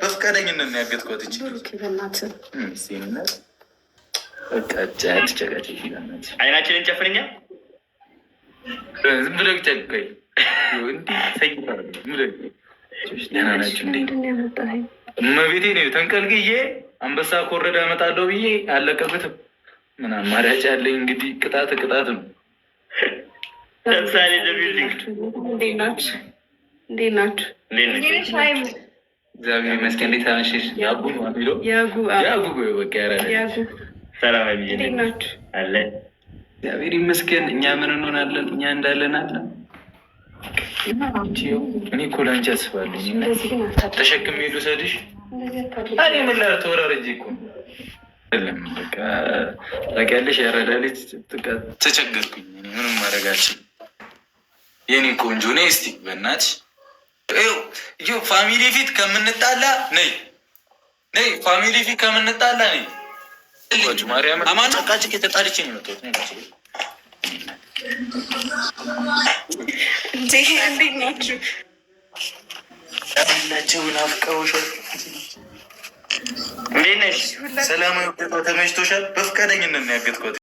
በፍቃደኝነት ነው ያገጥኳት እንጂ አይናችንን ጨፍንኛ ዝም ብለው ጨቀኝ ደህና ናቸው እንዴ? እመቤቴ ነው ተንቀልቅዬ አንበሳ ኮረዳ እመጣለሁ ብዬ አለቀበትም። ምን አማራጭ ያለኝ እንግዲህ ቅጣት ነው። ለምሳሌ እንዴት ናችሁ? እግዚአብሔር ይመስገን። እንዴት አመሸሽ? ያጉ ነው የሚለው ያጉ በቃ ያጉ ሰላም ናችሁ? አለ እግዚአብሔር ይመስገን። እኛ ምን እንሆናለን? እኛ እንዳለን አለን። እኔ እኮ ላንቺ አስባለሁ። ተሸክሜ ልውሰድሽ? እኔ ምን ላድርግ? ተወራረጄ እኮ አይደለም። በቃ ታውቂያለሽ፣ ያረዳ ልጅ ተቸገርኩኝ። እኔ ምንም ማድረግ አልችልም። የኔ ቆንጆ ነይ እስቲ በእናትሽ። ይኸው ፋሚሊ ፊት ከምንጣላ ነይ፣ ፋሚሊ ፊት ከምንጣላ ነይ። ማርያም አማን ጨቃጭቅ የተጣልቼ ነው የመጣሁት። እንዴት ናችሁ? ናቸው ናፍቀውሻል። እንዴት ነሽ? ሰላማዊ ተመችቶሻል? በፍቃደኝነት ነው ያገጥኳት።